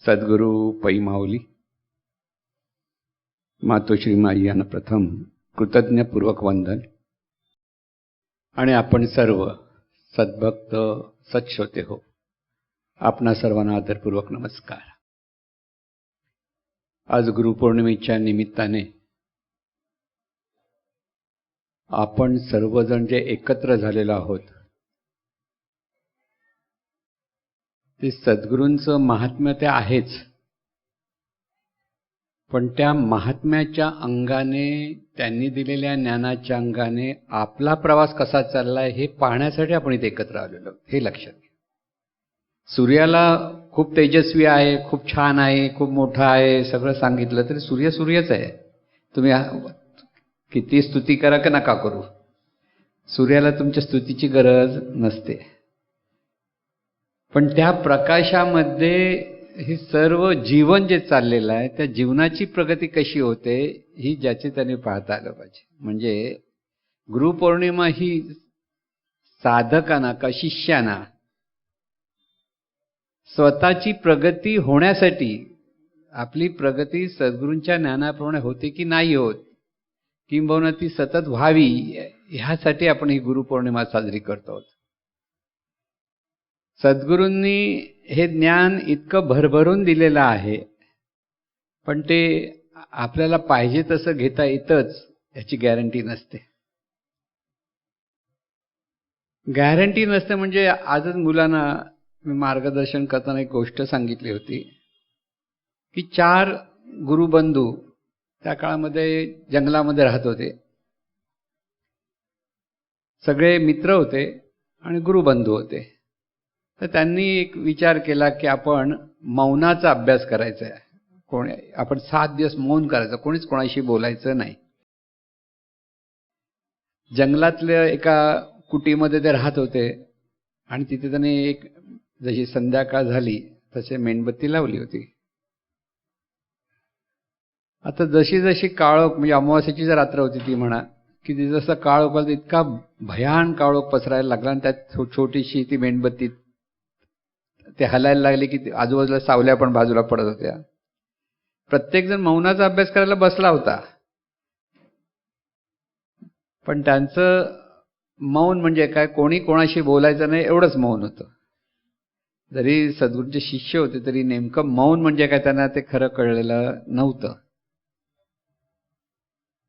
सद्गुरू पै माऊली मातोश्री माई यांना प्रथम कृतज्ञपूर्वक वंदन आणि आपण सर्व सद्भक्त सत्श्रोते हो, आपणा सर्वांना आदरपूर्वक नमस्कार. आज गुरुपौर्णिमेच्या निमित्ताने आपण सर्वजण जे एकत्र झालेलो आहोत ते सद्गुरूंचं महात्म्य ते आहेच, पण त्या महात्म्याच्या अंगाने, त्यांनी दिलेल्या ज्ञानाच्या अंगाने आपला प्रवास कसा चाललाय हे पाहण्यासाठी आपण इथे एकत्र आलेलो आहोत. हे लक्षात घ्या. सूर्याला खूप तेजस्वी आहे, खूप छान आहे, खूप मोठा आहे सगळं सांगितलं तरी सूर्य सूर्यच आहे. तुम्ही किती स्तुती करा का नका करू, सूर्याला तुमच्या स्तुतीची गरज नसते. पण त्या प्रकाशामध्ये हे सर्व जीवन जे चाललेलं आहे त्या जीवनाची प्रगती कशी होते ही ज्याचे त्याने पाहता आलं पाहिजे. म्हणजे गुरुपौर्णिमा ही साधकांना का शिष्याना स्वतःची प्रगती होण्यासाठी, आपली प्रगती सद्गुरूंच्या ज्ञानाप्रमाणे होते की नाही होत, किंबहुना ती सतत व्हावी, ह्यासाठी आपण ही गुरुपौर्णिमा साजरी करतो. सद्गुरूंनी हे ज्ञान इतकं भरभरून दिलेलं आहे, पण ते आपल्याला पाहिजे तसं घेता येतच याची गॅरंटी नसते. गॅरंटी नसते म्हणजे आजच मुलांना मी मार्गदर्शन करताना एक गोष्ट सांगितली होती की 4 गुरुबंधू त्या काळामध्ये जंगलामध्ये राहत होते. सगळे मित्र होते आणि गुरुबंधू होते. तर त्यांनी एक विचार केला की आपण मौनाचा अभ्यास करायचा आहे. आपण 7 दिवस मौन करायचं, कोणीच कोणाशी बोलायचं नाही. जंगलातल्या एका कुटीमध्ये ते राहत होते आणि तिथे त्यांनी एक जशी संध्याकाळ झाली तसे मेणबत्ती लावली होती. आता जशी जशी काळोख, म्हणजे अमावास्येची जर रात्र होती ती म्हणा, की जसं काळोख आला इतका भयान काळोख पसरायला लागला आणि त्यात छोटीशी ती मेणबत्ती ते हलायला लागले की आजूबाजूला सावल्या पण बाजूला पडत होत्या. प्रत्येकजण मौनाचा अभ्यास करायला बसला होता, पण त्यांचं मौन म्हणजे काय, कोणी कोणाशी बोलायचं नाही एवढंच मौन होतं. जरी सद्गुरूंचे शिष्य होते तरी नेमकं मौन म्हणजे काय त्यांना ते खरं कळलेलं नव्हतं.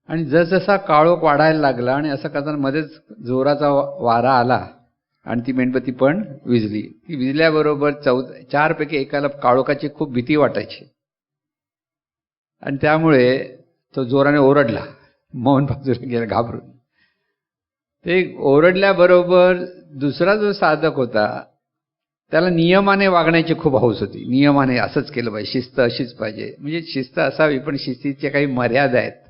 आणि जसजसा काळोख वाढायला लागला आणि असं करताना मध्येच जोराचा वारा आला आणि ती मेणबत्ती पण विझली. ती विझल्याबरोबर 4 पैकी एकाला काळोखाची खूप भीती वाटायची आणि त्यामुळे तो जोराने ओरडला. मौन बाजूला गेला घाबरून. ते ओरडल्याबरोबर दुसरा जो साधक होता त्याला नियमाने वागण्याची खूप हौस होती. नियमाने असंच केलं पाहिजे, शिस्त अशीच पाहिजे. म्हणजे शिस्त असावी, पण शिस्तीच्या काही मर्यादा आहेत.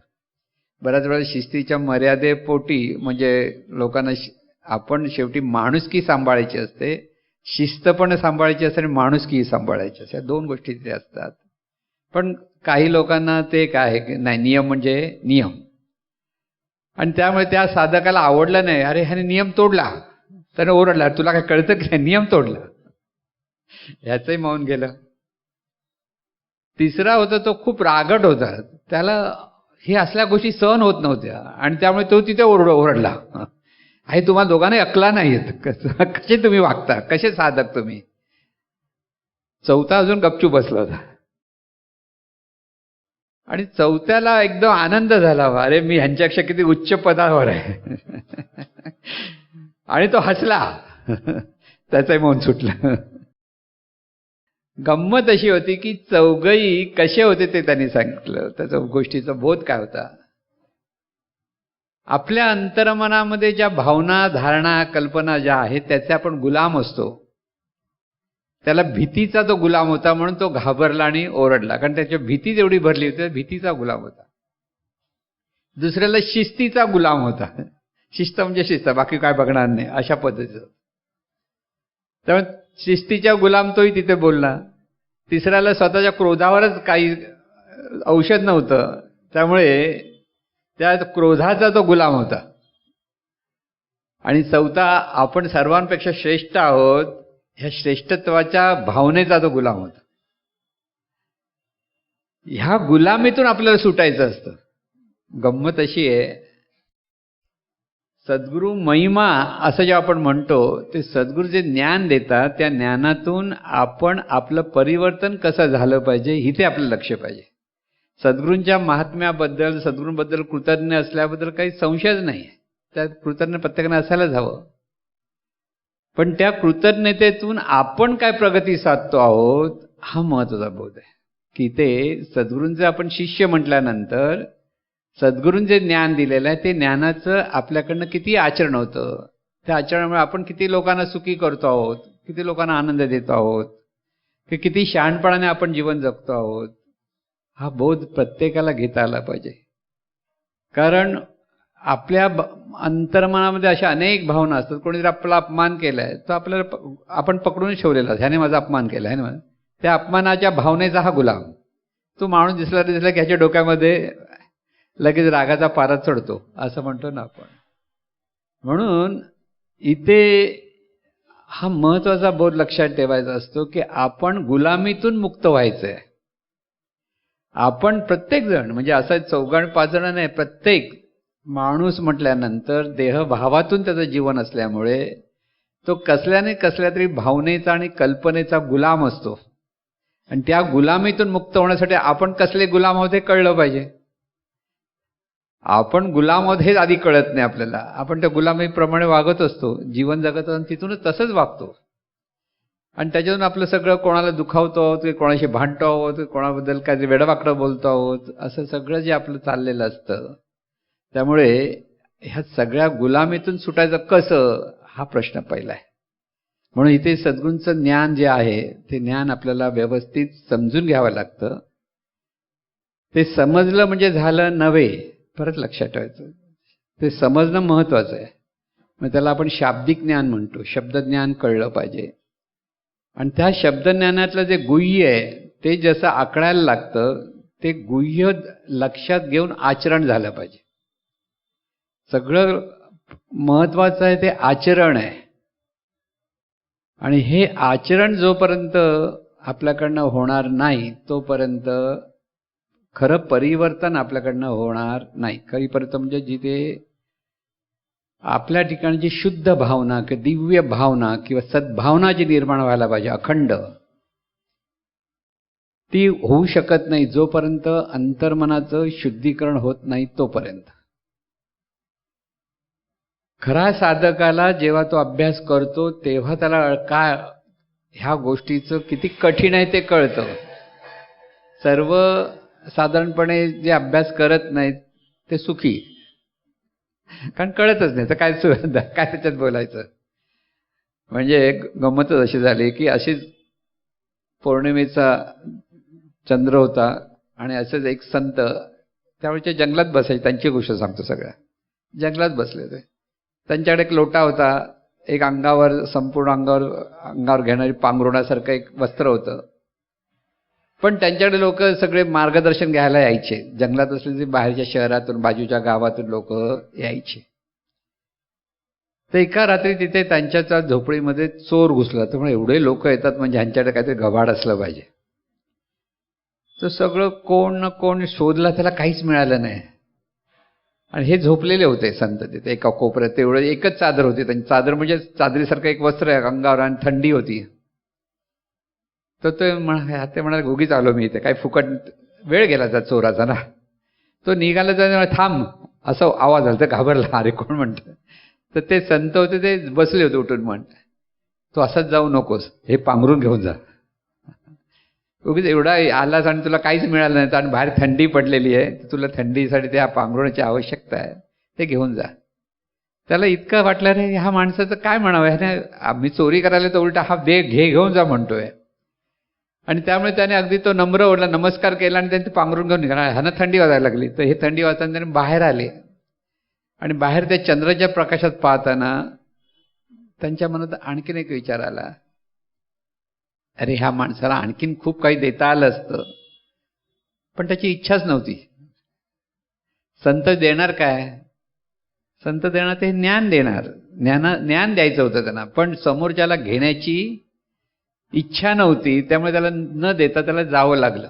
बऱ्याच वेळा शिस्तीच्या मर्यादेपोटी म्हणजे लोकांना आपण शेवटी माणुसकी सांभाळायची असते, शिस्त पण सांभाळायची असते आणि माणुसकीही सांभाळायची असते. 2 गोष्टी तिथे असतात. पण काही लोकांना ते काय आहे, नाही नियम म्हणजे नियम, आणि त्यामुळे त्या साधकाला आवडलं नाही. अरे ह्याने नियम तोडला, त्याने ओरडला, तुला काय कळतं की नियम तोडला. ह्याचंही मौन गेलं. तिसरा होता तो खूप रागट होता, त्याला हे असल्या गोष्टी सहन होत नव्हत्या आणि त्यामुळे तो तिथे ओरडला, आहे तुम्हाला दोघांना अक्कला नाहीत, कसे तुम्ही वागता, कसे साधक तुम्ही. चौथा अजून गपचूप बसला होता आणि चौथ्याला एकदम आनंद झाला, अरे मी ह्यांच्यापेक्षा किती उच्च पदावर आहे. आणि तो हसला, त्याचंही मौन सुटलं. गंमत अशी होती की चौघही कसे होते ते त्यांनी सांगितलं. त्याचा गोष्टीचा बोध काय होता, आपल्या अंतर्मनामध्ये ज्या भावना, धारणा, कल्पना ज्या आहेत त्याचे आपण गुलाम असतो. त्याला भीतीचा तो गुलाम होता म्हणून तो घाबरला आणि ओरडला, कारण त्याच्या भीती जेवढी भरली होती भीतीचा गुलाम होता. दुसऱ्याला शिस्तीचा गुलाम होता. शिस्त म्हणजे शिस्त, बाकी काय बघणार नाही अशा पद्धतीचं. त्यामुळे शिस्तीच्या गुलाम तोही तिथे बोलला. तिसऱ्याला स्वतःच्या क्रोधावरच काही औषध नव्हतं, त्यामुळे त्या क्रोधाचा तो गुलाम होता. आणि चौथा, आपण सर्वांपेक्षा श्रेष्ठ आहोत ह्या श्रेष्ठत्वाच्या भावनेचा तो गुलाम होता. ह्या गुलामीतून आपल्याला सुटायचं असतं. गंमत अशी आहे, सद्गुरू महिमा असं जे आपण म्हणतो, ते सद्गुरू जे ज्ञान देतात त्या ज्ञानातून आपण आपलं परिवर्तन कसं झालं पाहिजे इथे आपलं लक्ष पाहिजे. सद्गुरूंच्या महात्म्याबद्दल, सद्गुरूंबद्दल कृतज्ञ असल्याबद्दल काही संशयच नाही. त्या कृतज्ञ प्रत्येकाने असायलाच हवं. पण त्या कृतज्ञतेतून आपण काय प्रगती साधतो आहोत हा महत्त्वाचा बोध आहे. की ते सद्गुरूंचे आपण शिष्य म्हटल्यानंतर सद्गुरूंनी जे ज्ञान दिलेलं आहे ते ज्ञानाचं आपल्याकडनं किती आचरण होतं, त्या आचरणामुळे आपण किती लोकांना सुखी करतो आहोत, किती लोकांना आनंद देतो आहोत, की किती शहाणपणाने आपण जीवन जगतो आहोत, हा बोध प्रत्येकाला घेता आला पाहिजे. कारण आपल्या अंतर्मनामध्ये अशा अनेक भावना असतात. कोणी जर आपला अपमान केलाय तर आपल्याला आपण पकडून ठेवलेला, ह्याने माझा अपमान केला आहे ना, त्या अपमानाच्या भावनेचा हा गुलाम. तो माणूस दिसला की ह्याच्या डोक्यामध्ये लगेच रागाचा पारा चढतो असं म्हणतो ना आपण. म्हणून इथे हा महत्वाचा बोध लक्षात ठेवायचा असतो की आपण गुलामीतून मुक्त व्हायचंय. आपण प्रत्येक जण म्हणजे असं 4-5 जण नाही, प्रत्येक माणूस म्हटल्यानंतर देहभावातून त्याचं जीवन असल्यामुळे तो कसल्या तरी भावनेचा आणि कल्पनेचा गुलाम असतो. आणि त्या गुलामीतून मुक्त होण्यासाठी आपण कसले गुलाम आहोत हे कळलं पाहिजे. आपण गुलाम आहोत हेच आधी कळत नाही आपल्याला. आपण त्या गुलामीप्रमाणे वागत असतो, जीवन जगत असतो, तिथूनच तसंच वागतो. आणि त्याच्यातून आपलं सगळं कोणाला दुखावतो आहोत, कोणाशी भांडतो आहोत, कोणाबद्दल काहीतरी वेडवाकडं बोलतो आहोत, असं सगळं जे आपलं चाललेलं असतं. त्यामुळे ह्या सगळ्या गुलामीतून सुटायचं कसं हा प्रश्न पहिला आहे. म्हणून इथे सद्गुरूंचं ज्ञान जे आहे ते ज्ञान आपल्याला व्यवस्थित समजून घ्यावं लागतं. ते समजलं म्हणजे झालं नव्हे, परत लक्षात ठेवायचं. ते समजणं महत्वाचं आहे. मग त्याला आपण शाब्दिक ज्ञान म्हणतो. शब्दज्ञान कळलं पाहिजे. आणि त्या शब्दज्ञानातलं जे गुह्य आहे ते जसं आकडायला लागतं, ते गुह्य लक्षात घेऊन आचरण झालं पाहिजे. सगळं महत्वाचं आहे ते आचरण आहे. आणि हे आचरण जोपर्यंत आपल्याकडनं होणार नाही तोपर्यंत खरं परिवर्तन आपल्याकडनं होणार नाही. खरी परिवर्तन म्हणजे जिथे आपल्या ठिकाणी जी शुद्ध भावना किंवा दिव्य भावना किंवा सद्भावना जी निर्माण व्हायला पाहिजे अखंड, ती होऊ शकत नाही जोपर्यंत अंतर्मनाचं शुद्धीकरण होत नाही तोपर्यंत. खरा साधकाला जेव्हा तो अभ्यास करतो तेव्हा त्याला काय ह्या गोष्टीचं किती कठीण आहे ते कळतं. सर्व साधारणपणे जे अभ्यास करत नाहीत ते सुखी, कारण कळतच नाही तर काय त्याच्यात बोलायचं. म्हणजे गंमतच अशी झाली की अशीच पौर्णिमेचा चंद्र होता आणि असंच एक संत त्यावेळेच्या जंगलात बसायचे. त्यांची गोष्ट सांगतो. सगळ्या जंगलात बसले होते. त्यांच्याकडे एक लोटा होता, एक अंगावर संपूर्ण अंगावर घेणारी पांघरुणासारखं एक वस्त्र होतं. पण त्यांच्याकडे लोक सगळे मार्गदर्शन घ्यायला यायचे. जंगलात असलेले बाहेरच्या शहरातून बाजूच्या गावातून लोक यायचे. तर एका रात्री तिथे त्यांच्या झोपडीमध्ये चोर घुसला. त्यामुळे एवढे लोक येतात म्हणजे ह्यांच्याकडे काहीतरी गबाड असलं पाहिजे. तर सगळं कोण ना कोण शोधला, त्याला काहीच मिळालं नाही. आणि हे झोपलेले होते संत तिथे एका कोपऱ्यात. तेवढं एकच चादर होती त्यांची. चादर म्हणजे चादरीसारखं एक वस्त्र आहे अंगावर आणि थंडी होती. तर ते म्हणाले उगीच आलो मी इथे, काय फुकट वेळ गेला त्या चोराचा ना. तो निघाला तर थांब असं आवाज आला. तर घाबरला, अरे कोण म्हणतं. तर ते संत होते ते बसले होते उठून. म्हणते तो असंच जाऊ नकोस, हे पांघरून घेऊन जा. उगीच एवढा आलास आणि तुला काहीच मिळालं नाही आणि बाहेर थंडी पडलेली आहे, तुला थंडीसाठी त्या पांघरुणाची आवश्यकता आहे, ते घेऊन जा. त्याला इतकं वाटलं रे ह्या माणसाचं काय म्हणावं, ह्याने आम्ही चोरी करायला तर उलटा हा घेऊन जा म्हणतोय. आणि त्यामुळे त्याने अगदी तो नम्र ओढला, नमस्कार केला आणि त्यांनी पांघरून घेऊन निघाला. ह्यानं थंडी वाजायला लागली. तर हे थंडी वाजताना त्याने बाहेर आले आणि बाहेर त्या चंद्राच्या प्रकाशात पाहताना त्यांच्या मनात आणखीन एक विचार आला, अरे ह्या माणसाला आणखीन खूप काही देता आलं असतं, पण त्याची इच्छाच नव्हती. संत देणार काय? संत देणार ते ज्ञान देणार, ज्ञान द्यायचं होतं त्यांना, पण समोरच्याला घेण्याची इच्छा नव्हती. त्यामुळे त्याला न देता त्याला जावं लागलं.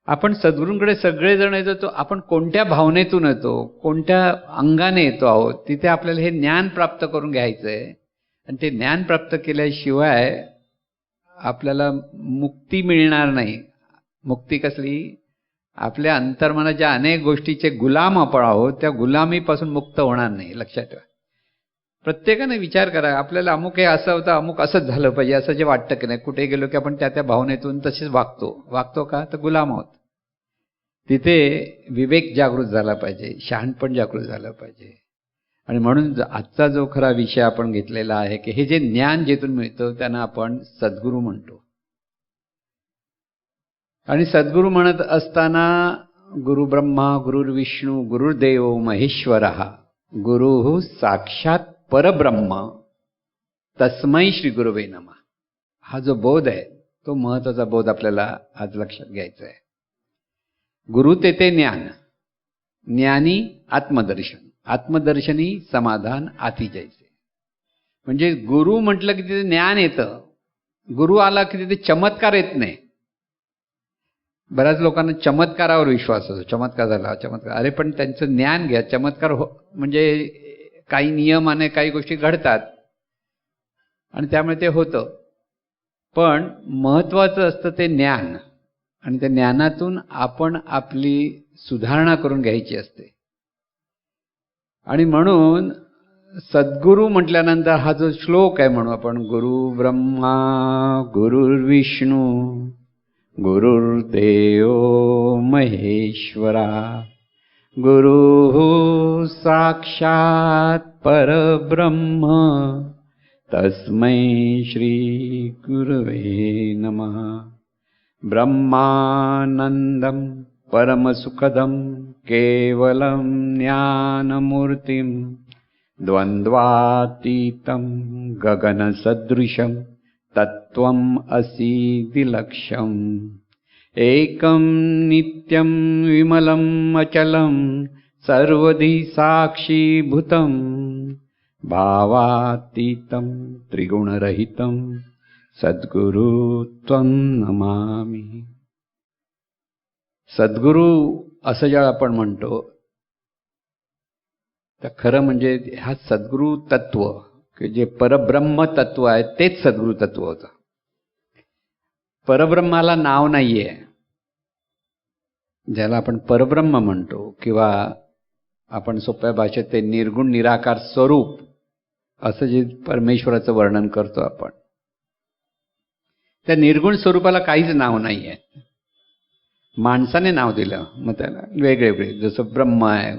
आपण सद्गुरूंकडे सगळेजण येतो, तो आपण कोणत्या भावनेतून येतो, कोणत्या अंगाने येतो आहोत, तिथे आपल्याला हे ज्ञान प्राप्त करून घ्यायचं आहे. आणि ते ज्ञान प्राप्त केल्याशिवाय आपल्याला मुक्ती मिळणार नाही. मुक्ती कसली? आपल्या अंतर्मनाच्या अनेक गोष्टीचे गुलाम आपण आहोत, त्या गुलामीपासून मुक्त होणार नाही. लक्षात ठेवा. प्रत्येकाने विचार करा, आपल्याला अमुक हे असं होतं, अमुक असंच झालं पाहिजे असं जे वाटतं की नाही, कुठे गेलो की आपण त्या त्या भावनेतून तसेच वागतो का? तर गुलाम आहोत. तिथे विवेक जागृत झाला पाहिजे, शहाणपण जागृत झालं पाहिजे. आणि म्हणून आजचा जो खरा विषय आपण घेतलेला आहे की हे जे ज्ञान जेथून मिळतं त्यांना आपण सद्गुरू म्हणतो. आणि सद्गुरू म्हणत असताना गुरु ब्रह्मा गुरुर्विष्णू गुरुर्देव महेश्वरः गुरुः साक्षात परब्रह्म तस्मै श्री गुरुवे नमः. हा जो बोध आहे तो महत्वाचा बोध आपल्याला आज लक्षात घ्यायचा आहे. गुरु ते ज्ञान, ज्ञानी आत्मदर्शन, आत्मदर्शनी समाधान आती जैसे. म्हणजे गुरु म्हटलं की तिथे ज्ञान येतं. गुरु आला की तिथे चमत्कार येत नाही. बऱ्याच लोकांना चमत्कारावर विश्वास असतो. चमत्कार झाला, चमत्कार. अरे पण त्यांचं ज्ञान घ्या. चमत्कार म्हणजे काही नियमाने काही गोष्टी घडतात आणि त्यामुळे ते होतं. पण महत्वाचं असतं ते ज्ञान. आणि त्या ज्ञानातून आपण आपली सुधारणा करून घ्यायची असते. आणि म्हणून सद्गुरू म्हटल्यानंतर हा जो श्लोक आहे म्हणू आपण, गुरु ब्रह्मा गुरुर्विष्णू गुरुर्देव महेश्वरा गुरुः साक्षात परब्रह्म तस्मै श्री गुरुवे नमः. ब्रह्मानंदं परमसुखदं केवलं ज्ञानमूर्तिं द्वन्द्वातीतं गगनसदृशं तत्त्वम् असीदिलक्ष्यम् एकं नित्यं विमलम् अचलं सर्वधी साक्षीभूतं भावातीतं त्रिगुणरहितं सद्गुरु त्वं नमामि. सद्गुरू असं ज्याला आपण म्हणतो तर खरं म्हणजे हा सद्गुरू तत्व की जे परब्रह्म तत्व आहे तेच सद्गुरू तत्व होतं. परब्रह्माला नाव नाहीये. ज्याला आपण परब्रह्म म्हणतो किंवा आपण सोप्या भाषेत ते निर्गुण निराकार स्वरूप असं जे परमेश्वराचं वर्णन करतो आपण, त्या निर्गुण स्वरूपाला काहीच नाव नाहीये. माणसाने नाव दिलं, मग त्याला वेगळे जसं ब्रह्म आहे,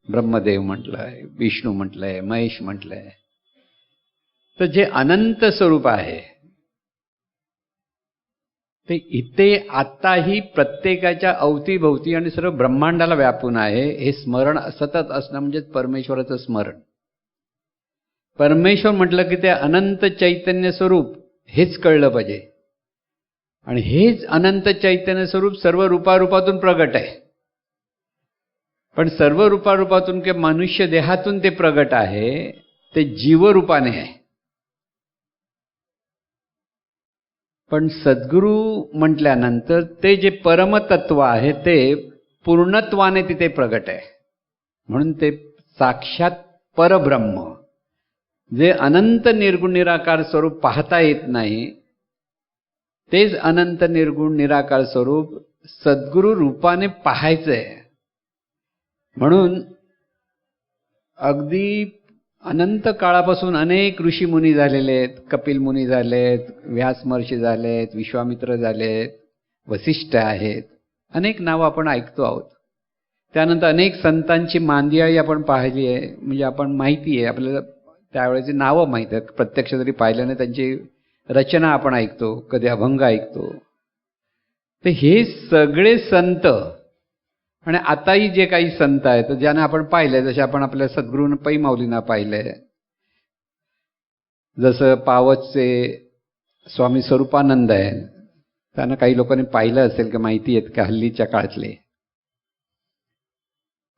ब्रह्मदेव म्हटलंय, विष्णू म्हटलंय, महेश म्हटलंय. तर जे अनंत स्वरूप आहे ते इथे आत्ताही प्रत्येकाच्या अवतीभोवती आणि सर्व ब्रह्मांडाला व्यापून आहे. हे स्मरण सतत असणं म्हणजे परमेश्वराचं स्मरण. परमेश्वर म्हटलं की ते अनंत चैतन्य स्वरूप हेच कळलं पाहिजे. आणि हेच अनंत चैतन्य स्वरूप सर्व रूपारूपातून प्रगट आहे. पण सर्व रूपारूपातून किंवा मनुष्य देहातून ते प्रगट आहे, ते जीवरूपाने आहे. पण सद्गुरू म्हटल्यानंतर ते जे परमतत्व आहे ते पूर्णत्वाने तिथे प्रगट आहे. म्हणून ते साक्षात परब्रह्म, जे अनंत निर्गुण निराकार स्वरूप पाहता येत नाही, तेच अनंत निर्गुण निराकार स्वरूप सद्गुरू रूपाने पाहायचंय. म्हणून अगदी अनंत काळापासून अनेक ऋषी मुनी झालेले आहेत. कपिल मुनी झालेत, व्यास महर्षी झालेत, विश्वामित्र झालेत, वसिष्ठ आहेत. अनेक नावं आपण ऐकतो आहोत. त्यानंतर अनेक संतांची मांदियाळी आपण पाहिली आहे. म्हणजे आपण माहिती आहे आपल्याला, त्यावेळेची नावं माहीत आहेत. प्रत्यक्ष जरी पाहिलं नाही त्यांची रचना आपण ऐकतो, कधी अभंग ऐकतो. तर हे सगळे संत आणि आताही जे काही संत आहेत ज्यांना आपण पाहिलंय, जसे आपण आपल्या सद्गुरू पै माऊलींना पाहिलंय, जसं पावसचे स्वामी स्वरूपानंद आहेत, त्यांना काही लोकांनी पाहिलं असेल की माहिती आहेत का हल्लीच्या काळातले.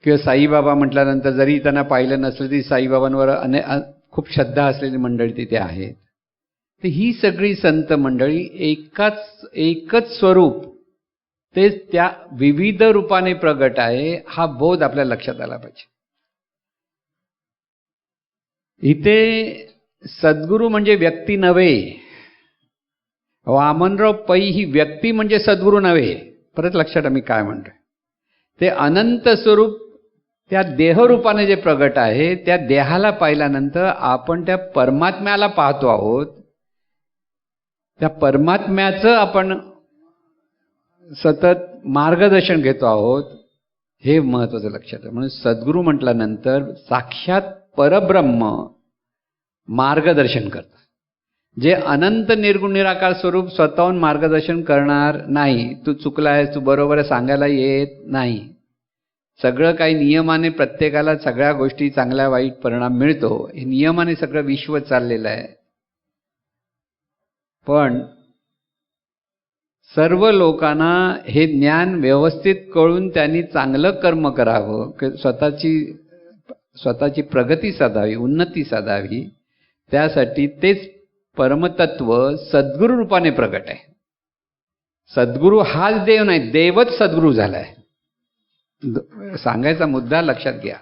किंवा साईबाबा म्हटल्यानंतर जरी त्यांना पाहिलं नसलं तरी साईबाबांवर खूप श्रद्धा असलेली मंडळी तिथे आहेत. तर ही सगळी संत मंडळी एकच स्वरूप तेच त्या विविध रूपाने प्रगट आहे, हा बोध आपल्या लक्षात आला पाहिजे. इथे सद्गुरू म्हणजे व्यक्ती नव्हे. वामनराव पै ही व्यक्ती म्हणजे सद्गुरू नव्हे. परत लक्षात आम्ही काय म्हणतोय, ते अनंत स्वरूप त्या देहरूपाने जे प्रगट आहे, त्या देहाला पाहिल्यानंतर आपण त्या परमात्म्याला पाहतो आहोत. त्या परमात्म्याचं आपण सतत मार्गदर्शन घेतो आहोत, हे महत्त्वाचं लक्षात आहे. म्हणून सद्गुरू म्हटल्यानंतर साक्षात परब्रह्म मार्गदर्शन करतात. जे अनंत निर्गुण निराकार स्वरूप स्वतःहून मार्गदर्शन करणार नाही. तू चुकला आहेस, तू बरोबर आहे सांगायला येत नाही. सगळं काही नियमाने प्रत्येकाला सगळ्या गोष्टी चांगल्या वाईट परिणाम मिळतो. हे नियमाने सगळं विश्व चाललेलं आहे. पण सर्व लोकांना हे ज्ञान व्यवस्थित कळून त्यांनी चांगलं कर्म करावं, स्वतःची प्रगती साधावी, उन्नती साधावी, त्यासाठी तेच परमतत्व सद्गुरू रूपाने प्रगट आहे. सद्गुरू हाच देव नाही, देवच सद्गुरू झालाय. सांगायचा मुद्दा लक्षात घ्या.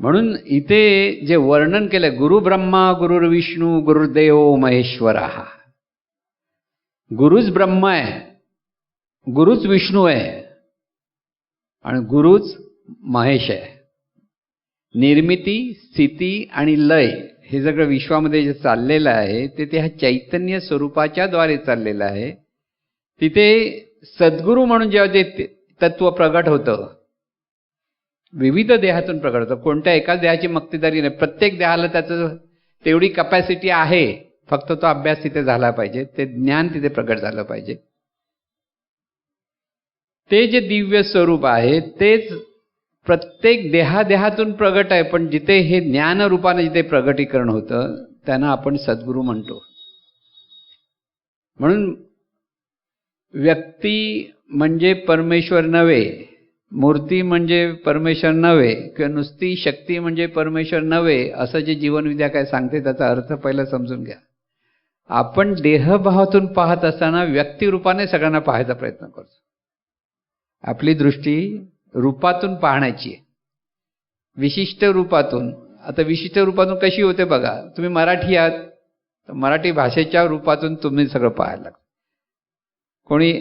म्हणून इथे जे वर्णन केलंय, गुरु ब्रह्मा गुरुर्विष्णू गुरुर्देव महेश्वरा. गुरुच ब्रह्म आहे, गुरुच विष्णू आहे आणि गुरुच महेश आहे. निर्मिती, स्थिती आणि लय हे सगळं विश्वामध्ये जे चाललेलं आहे ते ह्या चैतन्य स्वरूपाच्या द्वारे चाललेलं आहे. तिथे सद्गुरू म्हणून जेव्हा ते तत्व प्रगट होतं, विविध देहातून प्रगट होतं. कोणत्या एकाच देहाची मक्तेदारी नाही. प्रत्येक देहाला त्याचं तेवढी कपॅसिटी आहे, फक्त तो अभ्यास तिथे झाला पाहिजे, ते ज्ञान तिथे प्रगट झालं पाहिजे. ते जे दिव्य स्वरूप आहे तेच प्रत्येक देहातून प्रगट आहे. पण जिथे हे ज्ञान रूपाने जिथे प्रगटीकरण होतं त्यांना आपण सद्गुरू म्हणतो. म्हणून व्यक्ती म्हणजे परमेश्वर नव्हे, मूर्ती म्हणजे परमेश्वर नव्हे, किंवा नुसती शक्ती म्हणजे परमेश्वर नव्हे, असं जे जीवनविद्या काय सांगते त्याचा अर्थ पहिला समजून घ्या. आपण देहभावातून पाहत असताना व्यक्तिरूपाने सगळ्यांना पाहायचा प्रयत्न करतो. आपली दृष्टी रूपातून पाहण्याची आहे, विशिष्ट रूपातून. आता विशिष्ट रूपातून कशी होते बघा. तुम्ही मराठी आहात तर मराठी भाषेच्या रूपातून तुम्ही सगळं पाहायला लागतं. कोणी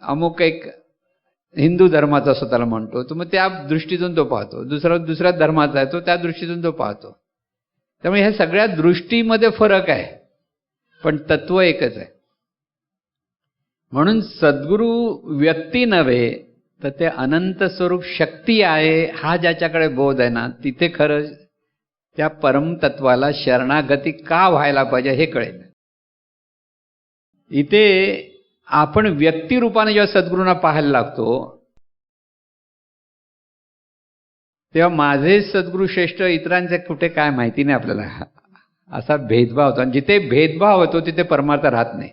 अमुक एक हिंदू धर्माचा स्वतःला म्हणतो, तर मग त्या दृष्टीतून तो पाहतो. दुसऱ्या धर्माचा आहे तो त्या दृष्टीतून तो पाहतो. त्यामुळे ह्या सगळ्या दृष्टीमध्ये फरक आहे, पण तत्व एकच आहे. म्हणून सद्गुरू व्यक्ती नव्हे तर ते अनंत स्वरूप शक्ती आहे. हा ज्याच्याकडे बोध आहे ना, तिथे खरं त्या परमतत्वाला शरणागती का व्हायला पाहिजे हे कळेल. इथे आपण व्यक्तिरूपाने जेव्हा सद्गुरूंना पाहायला लागतो तेव्हा माझे सद्गुरू श्रेष्ठ, इतरांचे कुठे काय माहिती नाही आपल्याला, असा भेदभाव होतो. आणि जिथे भेदभाव होतो तिथे परमार्थ राहत नाही.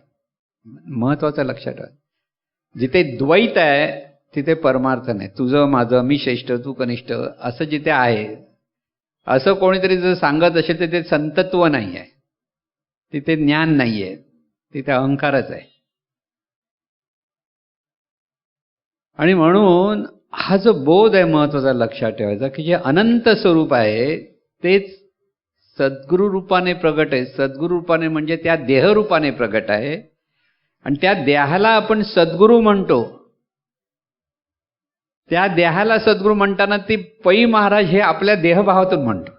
महत्वाचं लक्षात ठेवा. जिथे द्वैत आहे तिथे परमार्थ नाही. तुझं माझं, मी श्रेष्ठ तू कनिष्ठ, असं जिथे आहे, असं कोणीतरी जर सांगत असेल तर ते संतत्व नाही आहे, तिथे ज्ञान नाही आहे, तिथे अहंकारच आहे. आणि म्हणून हा जो बोध आहे महत्वाचा लक्षात ठेवायचा, की जे अनंत स्वरूप आहे तेच सद्गुरू रूपाने प्रगट आहे. सद्गुरू रूपाने म्हणजे त्या देहरूपाने प्रगट आहे. आणि त्या देहाला आपण सद्गुरू म्हणतो. त्या देहाला सद्गुरू म्हणताना ती पै महाराज हे आपल्या देहभावातून म्हणतो.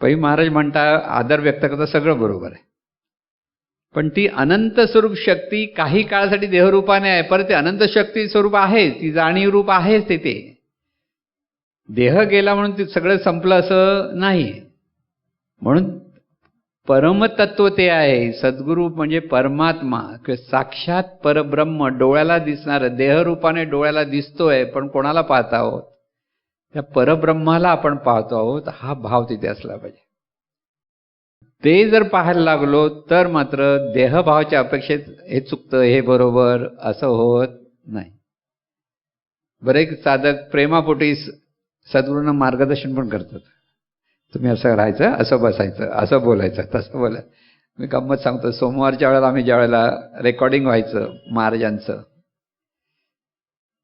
पै महाराज म्हणता, आदर व्यक्त करता, सगळं बरोबर आहे. पण ती अनंत स्वरूप शक्ती काही काळासाठी देहरूपाने आहे, परत ते अनंत शक्ती स्वरूप आहे, ती जाणीव रूप आहेच तिथे. देह गेला म्हणून ते सगळं संपलं असं नाही. म्हणून परमतत्व ते आहे. सद्गुरू म्हणजे परमात्मा, साक्षात परब्रह्म, डोळ्याला दिसणार. देहरूपाने डोळ्याला दिसतोय, पण कोणाला पाहत आहोत? त्या परब्रह्माला आपण पाहतो आहोत. हा भाव तिथे असला पाहिजे. ते जर पाहायला लागलो तर मात्र देहभावाच्या अपेक्षेत हे चुकतं, हे बरोबर असं होत नाही. बरेच साधक प्रेमापोटी सद्गुरूंना मार्गदर्शन पण करतात. तुम्ही असं राहायचं, असं बसायचं, असं बोलायचं, तसं बोलायचं. मी गंमत सांगतो, सोमवारच्या वेळेला आम्ही ज्या वेळेला रेकॉर्डिंग व्हायचं महाराजांचं,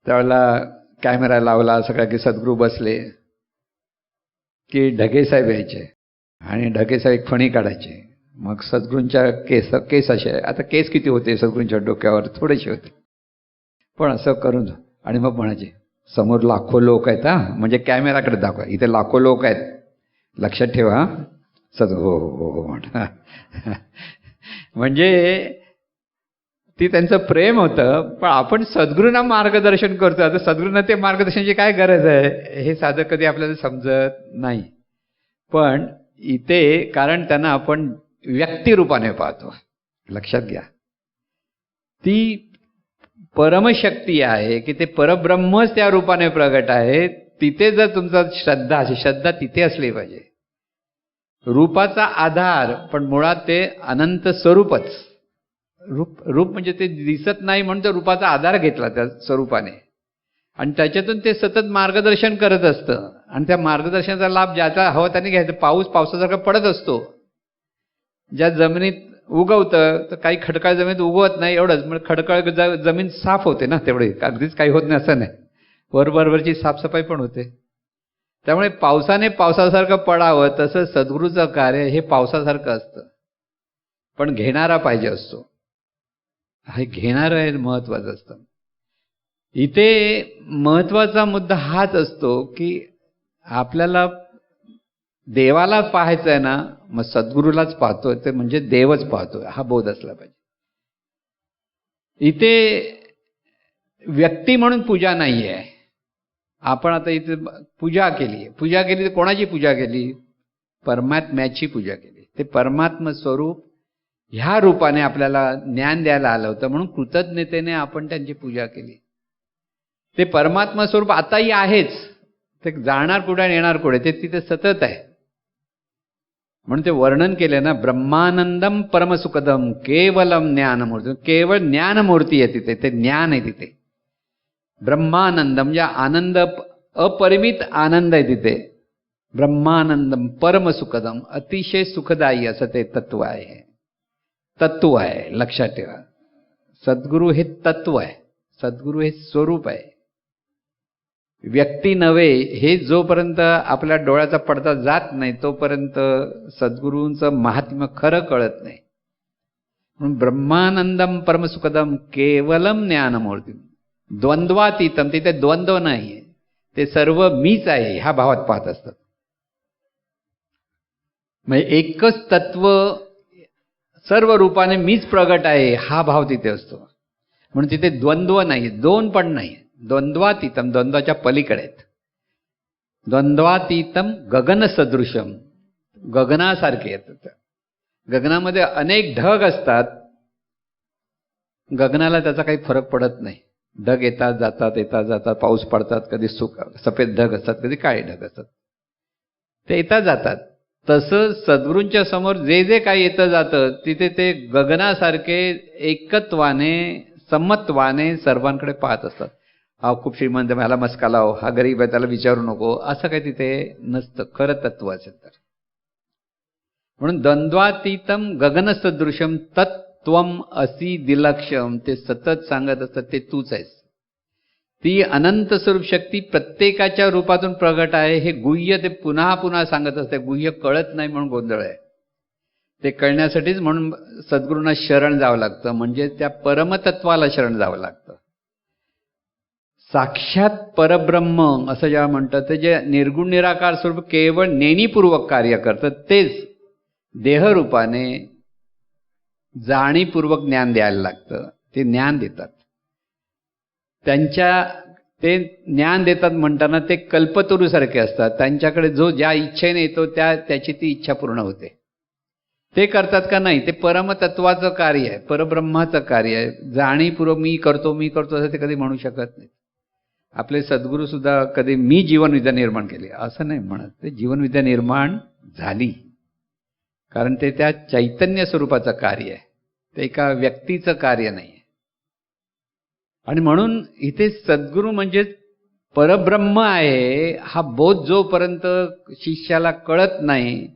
त्यावेळेला कॅमेरा लावला सगळ्या की सद्गुरू बसले की ढगेसाहेब यायचे आणि ढगेसाहेब एक फणी काढायचे. मग सद्गुरूंच्या केस असे, आता केस किती होते सद्गुरूंच्या डोक्यावर, थोडेसे होते, पण असं करून आणि मग म्हणायचे समोर लाखो लोक आहेत, हा म्हणजे कॅमेराकडे दाखवा, इथे लाखो लोक आहेत, लक्षात ठेवा. हो हो हो म्हण म्हणजे ती त्यांचं प्रेम होतं. पण आपण सद्गुरूंना मार्गदर्शन करतो. आता सद्गुरूंना ते मार्गदर्शनाची काय गरज आहे हे साधं कधी आपल्याला समजत नाही. पण इथे कारण त्यांना आपण व्यक्तिरूपाने पाहतो, लक्षात घ्या. ती परमशक्ती आहे की ते परब्रह्मच त्या रूपाने प्रगट आहे. तिथे जर तुमचा श्रद्धा असेल, श्रद्धा तिथे असली पाहिजे. रूपाचा आधार, पण मुळात ते अनंत स्वरूपच. रूप म्हणजे ते दिसत नाही म्हणून तर रूपाचा आधार घेतला त्या स्वरूपाने आणि त्याच्यातून ते सतत मार्गदर्शन करत असतं. आणि त्या मार्गदर्शनाचा लाभ ज्याचा हवा त्याने घ्यायचा. पाऊस पावसासारखा पडत असतो. ज्या जमिनीत उगवतं तर काही खडकाळ जमिनीत उगवत नाही एवढंच, म्हणजे खडकाळ जमीन साफ होते ना, तेवढी अगदीच काही होत नाही असं नाही, वरवरची साफसफाई पण होते. त्यामुळे पावसाने पावसासारखं पडावं तसं सद्गुरूचं कार्य हे पावसासारखं असतं, पण घेणारा पाहिजे असतो. हे घेणारं हे महत्वाचं असतं. इथे महत्वाचा मुद्दा हाच असतो की आपल्याला देवाला पाहायचं आहे ना, मग सद्गुरूलाच पाहतोय ते म्हणजे देवच पाहतोय हा बोध असला पाहिजे. इथे व्यक्ती म्हणून पूजा नाही आहे. आपण आता इथे पूजा केली तर कोणाची पूजा केली? परमात्म्याची पूजा केली. ते परमात्म स्वरूप ह्या रूपाने आपल्याला ज्ञान द्यायला आलं होतं म्हणून कृतज्ञतेने आपण त्यांची पूजा केली. ते परमात्मा स्वरूप आताही आहेच, ते जाणार कुठे आणि येणार कुठे, ते तिथे सतत आहे. म्हणून ते वर्णन केले ना, ब्रह्मानंदम परमसुखदम केवलम ज्ञानमूर्ती. केवळ ज्ञानमूर्ती आहे तिथे, ते ज्ञान आहे तिथे. ब्रह्मानंदम म्हणजे आनंद, अपरिमित आनंद आहे तिथे. ब्रह्मानंदम परमसुखदम, अतिशय सुखदायी असं ते तत्व आहे. तत्व आहे, लक्षात ठेवा. सद्गुरू हे तत्व आहे, सद्गुरू हे स्वरूप आहे, व्यक्ती नव्हे. हे जोपर्यंत आपल्या डोळ्याचा पडदा जात नाही तोपर्यंत सद्गुरूंचं महात्म्य खरं कळत नाही. म्हणून ब्रह्मानंदम परमसुखदम केवलम ज्ञानमूर्ती, द्वंद्वातीतम. तिथे द्वंद्व नाही, ते सर्व मीच आहे ह्या भावात पाहत असतात. म्हणजे एकच तत्व सर्व रूपाने मीच प्रगट आहे हा भाव तिथे असतो. म्हणून तिथे द्वंद्व नाही, दोन पण नाही. द्वंद्वातीतम, द्वंद्वाच्या पलीकडे आहेत. द्वंद्वातीतम गगन सदृशम, गगनासारखे येतात. गगनामध्ये अनेक ढग असतात, गगनाला त्याचा काही फरक पडत नाही. ढग येतात जातात, येतात जातात, पाऊस पडतात, कधी सफेद ढग असतात, कधी काळे ढग असतात, ते येतात जातात. तसं सद्गुरूंच्या समोर जे जे काही येतं जातं तिथे ते गगनासारखे एकत्वाने समत्वाने सर्वांकडे पाहत असतात. हा खूप श्रीमंत, मला मस्का लाव, हा गरीब आहे त्याला विचारू नको, असं काही तिथे नसतं खरं तत्व असेल तर. म्हणून द्वंद्वातीतम गगन सदृशम तत्त्वम असी दिलक्षम, ते सतत सांगत असतात ते तूच आहेस. ती अनंत स्वरूप शक्ती प्रत्येकाच्या रूपातून प्रगट आहे हे गुह्य ते पुन्हा पुन्हा सांगत असते. गुह्य कळत नाही म्हणून गोंधळ आहे. ते कळण्यासाठीच म्हणून सद्गुरूंना शरण जावं लागतं, म्हणजे त्या परमतत्वाला शरण जावं लागतं. साक्षात परब्रह्म असं जेव्हा म्हणतात, ते जे निर्गुण निराकार स्वरूप केवळ नेणीपूर्वक कार्य करतं, तेच देहरूपाने जाणीपूर्वक ज्ञान द्यायला लागतं. ते ज्ञान देतात. ते ज्ञान देतात म्हणताना ते कल्पतरूसारखे असतात. त्यांच्याकडे जो ज्या इच्छेने येतो त्याची ती इच्छा पूर्ण होते. ते करतात का नाही, ते परमतत्वाचं कार्य आहे, परब्रह्माचं कार्य आहे. जाणीपूर्वक मी करतो असं ते कधी म्हणू शकत नाही. आपले सद्गुरू सुद्धा कधी मी जीवनविद्या निर्माण केली असं नाही म्हणत. ते जीवनविद्या निर्माण झाली कारण ते त्या चैतन्य स्वरूपाचं कार्य आहे, ते एका व्यक्तीचं कार्य नाही. आणि म्हणून इथे सद्गुरू म्हणजे परब्रह्म आहे हा बोध जोपर्यंत शिष्याला कळत नाही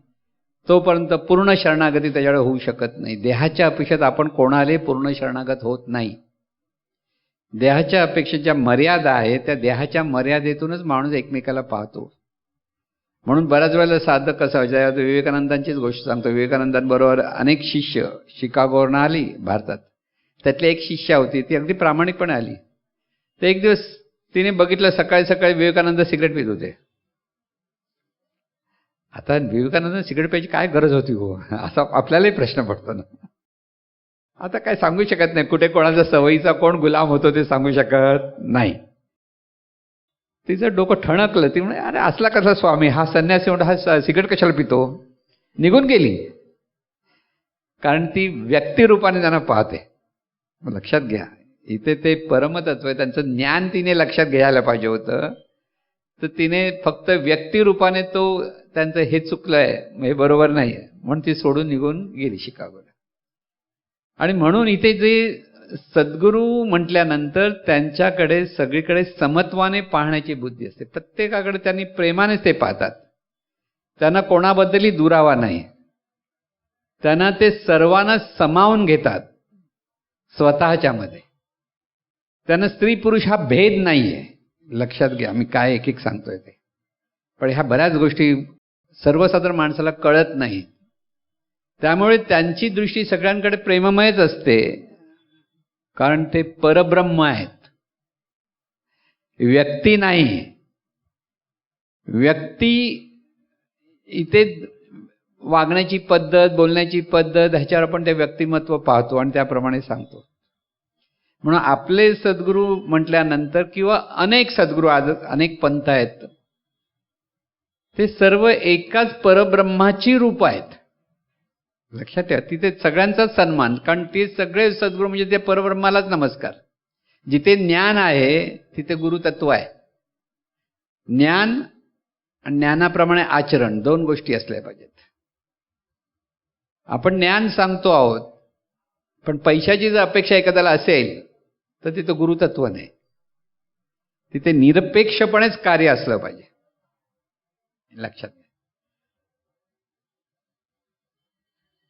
तोपर्यंत पूर्ण शरणागती त्याच्याकडे होऊ शकत नाही. देहाच्या अपेक्षेत आपण कोणालाही पूर्ण शरणागत होत नाही. देहाच्या अपेक्षेत ज्या मर्यादा आहेत त्या देहाच्या मर्यादेतूनच माणूस एकमेकाला पाहतो. म्हणून बऱ्याच वेळेला साधं कसं व्हायचं, विवेकानंदांचीच गोष्ट सांगतो. विवेकानंदांबरोबर अनेक शिष्य शिकागोवरून आली भारतात. त्यातली एक शिष्या होती, ती अगदी प्रामाणिकपणे आली. तर एक दिवस तिने बघितलं सकाळी सकाळी विवेकानंद सिगरेट पित होते. आता विवेकानंद सिगरेट प्यायची काय गरज होती हो, असा आपल्यालाही प्रश्न पडतो ना. आता काय सांगू शकत नाही, कुठे कोणाचा सवयीचा कोण गुलाम होतो ते सांगू शकत नाही. तिचं डोकं ठणकलं. ती म्हणे, अरे असला कसा स्वामी, हा संन्यासी म्हणून हा सिगरेट कशाला पितो. निघून गेली. कारण ती व्यक्तिरूपाने त्यांना पाहते. लक्षात घ्या, इथे ते परमतत्व आहे, त्यांचं ज्ञान तिने लक्षात घ्यायला पाहिजे होतं. तर तिने फक्त व्यक्तिरूपाने तो त्यांचं हे चुकलंय, हे बरोबर नाही म्हणून ती सोडून निघून गेली शिकागोला. आणि म्हणून इथे जे सद्गुरू म्हटल्यानंतर त्यांच्याकडे सगळीकडे समत्वाने पाहण्याची बुद्धी असते. प्रत्येकाकडे त्यांनी प्रेमानेच ते पाहतात. त्यांना कोणाबद्दलही दुरावा नाही. त्यांना ते सर्वांना समावून घेतात स्वतःच्या मध्ये. त्यांना स्त्री पुरुष हा भेद नाहीये. लक्षात घ्या, मी काय एक एक सांगतोय ते. पण ह्या बऱ्याच गोष्टी सर्वसाधारण माणसाला कळत नाही. त्यामुळे त्यांची दृष्टी सगळ्यांकडे प्रेममयच असते, कारण ते परब्रह्म आहेत, व्यक्ती नाही. व्यक्ती इथे वागण्याची पद्धत, बोलण्याची पद्धत, ह्याच्यावर आपण ते व्यक्तिमत्व पाहतो आणि त्याप्रमाणे सांगतो. म्हणून आपले सद्गुरू म्हटल्यानंतर किंवा अनेक सद्गुरू, आज अनेक पंथ आहेत, ते सर्व एकाच परब्रह्माची रूप आहेत. लक्षात ठेवा, तिथे सगळ्यांचाच सन्मान, कारण ते सगळे सद्गुरू म्हणजे ते परब्रह्मालाच नमस्कार. जिथे ज्ञान आहे तिथे गुरुतत्व आहे. ज्ञान आणि ज्ञानाप्रमाणे आचरण, दोन गोष्टी असल्या पाहिजेत. आपण ज्ञान सांगतो आहोत, पण पैशाची जर अपेक्षा एखाद्याला असेल तर तिथं गुरुतत्व नाही. तिथे निरपेक्षपणेच कार्य असलं पाहिजे. लक्षात घ्या.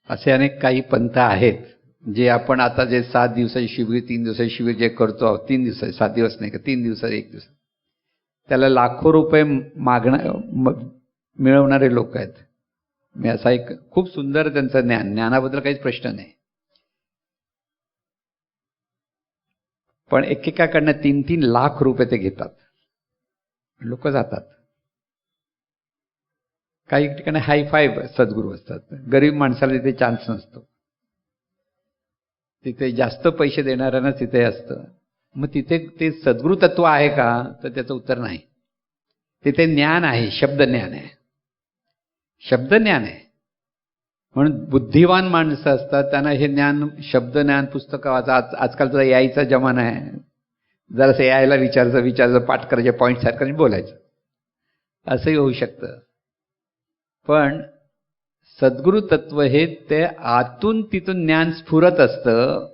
असे अनेक काही पंथ आहेत जे आपण आता जे 7 दिवसाची शिबिर, 3 दिवसाची शिबिर जे करतो आहोत, 3 दिवसाची, 7 दिवस नाही का, 3 दिवसाचे, 1 दिवस, त्याला लाखो रुपये मिळवणारे लोक आहेत. मी असा एक खूप सुंदर त्यांचं ज्ञानाबद्दल काहीच प्रश्न नाही. पण एकेकाकडनं 3-3 लाख रुपये ते घेतात. लोक जातात. काही ठिकाणी हायफाय सद्गुरू असतात. गरीब माणसाला तिथे चान्स नसतो. तिथे जास्त पैसे देणाऱ्यांना तिथे असतं. मग तिथे ते सद्गुरू तत्व आहे का, तर त्याचं उत्तर नाही. तिथे ज्ञान आहे, शब्द ज्ञान आहे, शब्द ज्ञान आहे. म्हणून बुद्धिवान माणसं असतात, त्यांना हे ज्ञान, शब्द ज्ञान, पुस्तकं वाचा. आजकालचा यायचा जमाना आहे. जरासं यायला विचारायचं, पाठ करायचे, पॉईंट सारखं आणि बोलायचं, असंही होऊ शकतं. पण सद्गुरू तत्व हे ते आतून तिथून ज्ञान स्फुरत असतं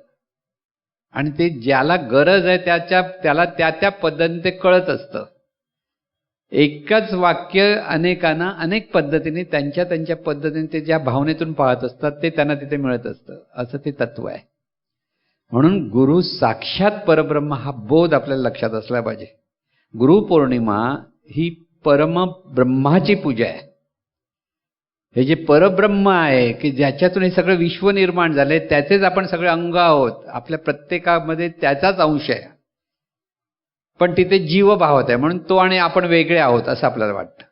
आणि ते ज्याला गरज आहे त्याला त्या पद्धतीने ते कळत असतं. एकच वाक्य अनेकांना अनेक पद्धतीने त्यांच्या पद्धतीने ते ज्या भावनेतून पाहत असतात ते त्यांना तिथे मिळत असतं. असं ते तत्व आहे. म्हणून गुरु साक्षात परब्रह्म हा बोध आपल्याला लक्षात असला पाहिजे. गुरुपौर्णिमा ही परमब्रह्माची पूजा आहे. हे जे परब्रह्म आहे की ज्याच्यातून हे सगळं विश्व निर्माण झाले, त्याचेच आपण सगळे अंग आहोत. आपल्या प्रत्येकामध्ये त्याचाच अंश आहे. पण तिथे जीवभावात आहे, म्हणून तो आणि आपण वेगळे आहोत असं आपल्याला वाटतं.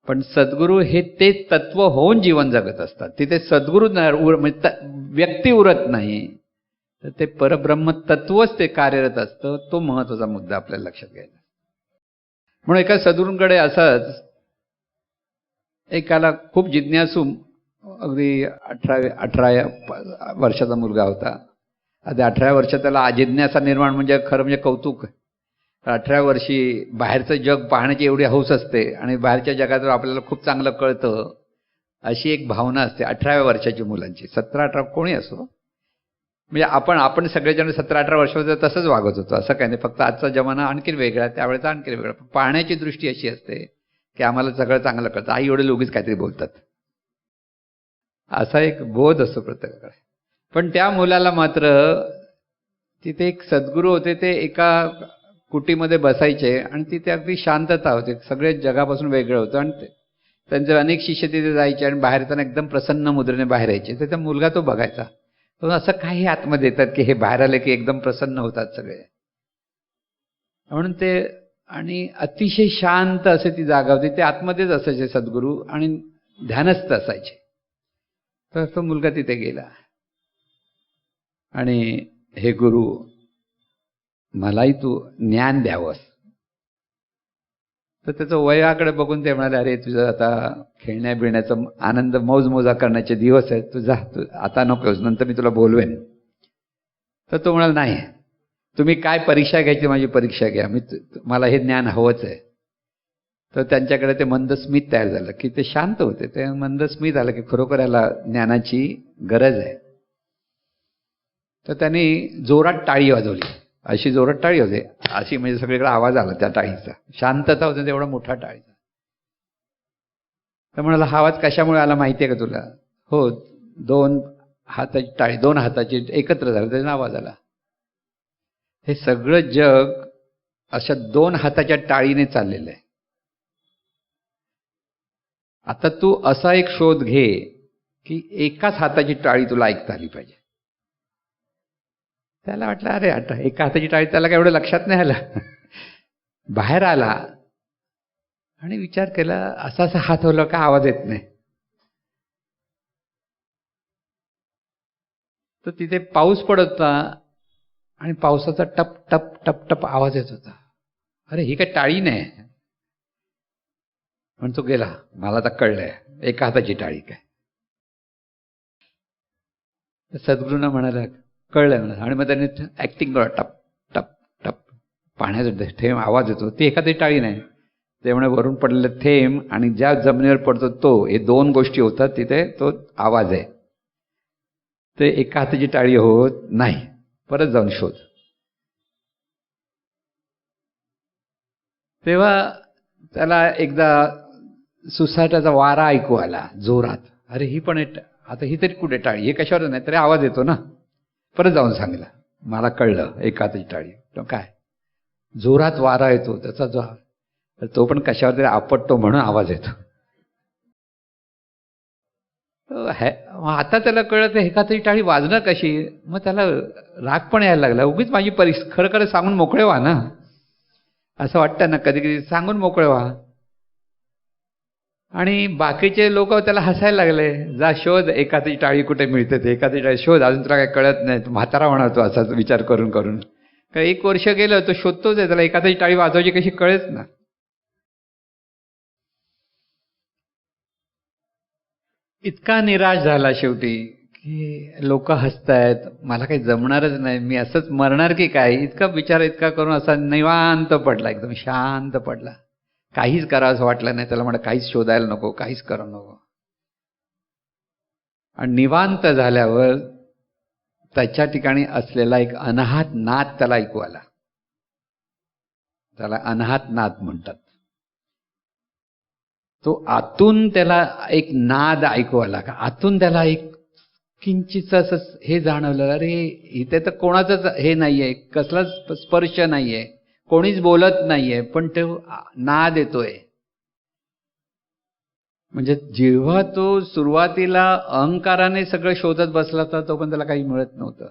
पण सद्गुरू हे ते तत्व होऊन जीवन जगत असतात. तिथे सद्गुरू व्यक्ती उरत नाही, तर ते परब्रह्म तत्वच ते कार्यरत असतं. तो महत्वाचा मुद्दा आपल्याला लक्षात घ्यायचा. म्हणून एका सद्गुरूंकडे असंच एकाला खूप जिज्ञासू, अगदी 18 वर्षाचा मुलगा होता. आता 18 वर्षात त्याला जिज्ञासा निर्माण म्हणजे खरं म्हणजे कौतुक. 18 वर्षी बाहेरचं जग पाहण्याची एवढी हौस असते आणि बाहेरच्या जगात आपल्याला खूप चांगलं कळतं, अशी एक भावना असते 18व्या वर्षाची मुलांची. 17-18 कोणी असो, म्हणजे आपण सगळेजण 17-18 वर्षाचं तसंच वागत होतो, असं काही नाही. फक्त आजचा जमाना आणखी वेगळा, त्यावेळेचा आणखी वेगळा. पाहण्याची दृष्टी अशी असते की आम्हाला सगळं चांगलं कळतं. आई एवढे लोगीच काहीतरी बोलतात, असा एक बोध असतो प्रत्येकाकडे. पण त्या मुलाला मात्र तिथे एक सद्गुरू होते, ते एका कुटीमध्ये बसायचे आणि तिथे अगदी शांतता होती, सगळे जगापासून वेगळं होतं आणि त्यांचे अनेक शिष्य तिथे जायचे आणि बाहेर येताना एकदम प्रसन्न मुद्रेने बाहेर यायचे. तर त्या मुलगा तो बघायचा, तो असं काही आतमध्ये येतात की हे बाहेर आले की एकदम प्रसन्न होतात सगळे म्हणून ते. आणि अतिशय शांत असे ती जागा होती, ते आतमध्येच असायचे सद्गुरू आणि ध्यानस्थ असायचे. तर तो मुलगा तिथे गेला आणि हे गुरु मलाही तू ज्ञान द्यावंस. तर त्याचं वयाकडे बघून ते म्हणाले, अरे तुझं आता खेळण्या बिळण्याचा आनंद मौजमोजा करण्याचे दिवस आहेत, तू जा, तू आता नकोस, नंतर मी तुला बोलवेन. तर तो म्हणाला, नाही, तुम्ही काय परीक्षा घ्यायची माझी परीक्षा घ्या, मला हे ज्ञान हवंच आहे. तर त्यांच्याकडे ते मंदस्मित तयार झालं की ते शांत होते, ते मंदस्मित आलं की खरोखर याला ज्ञानाची गरज आहे. तर त्यांनी जोरात टाळी वाजवली, अशी जोरात टाळी होते, अशी म्हणजे सगळीकडे आवाज आला त्या टाळीचा, शांतता होती तेवढा मोठा टाळीचा. तर म्हणाला, हा आवाज कशामुळे आला माहिती आहे का तुला? हो, 2 हाताची टाळी, 2 हाताची एकत्र झाली त्याचा आवाज आला. हे सगळं जग अशा 2 हाताच्या टाळीने चाललेलं आहे. आता तू असा एक शोध घे की एकाच हाताची टाळी तुला ऐकता आली पाहिजे. त्याला वाटलं, अरे आता एका हाताची टाळी, त्याला काय एवढं लक्षात नाही आलं. बाहेर आला आणि विचार केला, असा असा हात हलवला का आवाज येत नाही. तर तिथे पाऊस पडत होता आणि पावसाचा टप टप टप टप आवाज येत होता. अरे ही काय टाळी नाही. म्हणून तो गेला, मला आता कळलंय एका हाताची टाळी काय. सद्गुरूंना म्हणाला, कळलं म्हणा. आणि मग त्याने ऍक्टिंग करा, टप टप टप पाण्याचा थेंब आवाज येतो, ती एखादी टाळी नाही. ते म्हणे वरून पडलेलं थेंब आणि ज्या जमिनीवर पडतो तो, हे 2 गोष्टी होतात तिथे, तो आवाज आहे. ते एका हाताची टाळी होत नाही. परत जाऊन शोध. तेव्हा त्याला एकदा सुसाटाचा वारा ऐकू आला जोरात. अरे ही पण आता ही तरी कुठे टाळी, हे कशावर नाही तरी आवाज येतो ना. परत जाऊन सांगितलं, मला कळलं एका हाताची टाळी. काय जोरात वारा येतो त्याचा जो, तो पण कशावर तरी आपटतो म्हणून आवाज येतो. आता त्याला कळत एका हाताची टाळी वाजणं कशी. मग त्याला राग पण यायला लागला, उगीच माझी खरं खरं सांगून मोकळे व्हा ना. असं वाटतं ना कधी कधी, सांगून मोकळे व्हा. आणि बाकीचे लोक त्याला हसायला लागले, जा शोध एखादी टाळी कुठे मिळते, ते एखादी टाळी शोध, अजून तुला काय कळत नाही, म्हातारा म्हणातो असा विचार करून करून. 1 वर्ष गेलं तो शोधतोच आहे, त्याला एखादी टाळी वाजवायची कशी कळेच ना. इतका निराश झाला शेवटी की लोक हसतायत, मला काही जमणारच नाही, मी असंच मरणार की काय. इतका विचार इतका करून असा निवांत पडला, एकदम शांत पडला. काहीच करावंसं वाटलं नाही त्याला. म्हणा काहीच शोधायला नको, काहीच करू नको. आणि निवांत झाल्यावर त्याच्या ठिकाणी असलेला एक अनाहत नाद त्याला ऐकू आला. त्याला अनाहत नाद म्हणतात. तो आतून त्याला एक नाद ऐकू आला का, आतून त्याला एक किंचित असं हे जाणवलं, अरे इथे तर कोणाचंच हे नाहीये, कसलाच स्पर्श नाहीये, कोणीच बोलत नाहीये, पण तो नाद येतोय. म्हणजे जेव्हा तो सुरुवातीला अहंकाराने सगळं शोधत बसला होता, तो पण त्याला काही मिळत नव्हतं.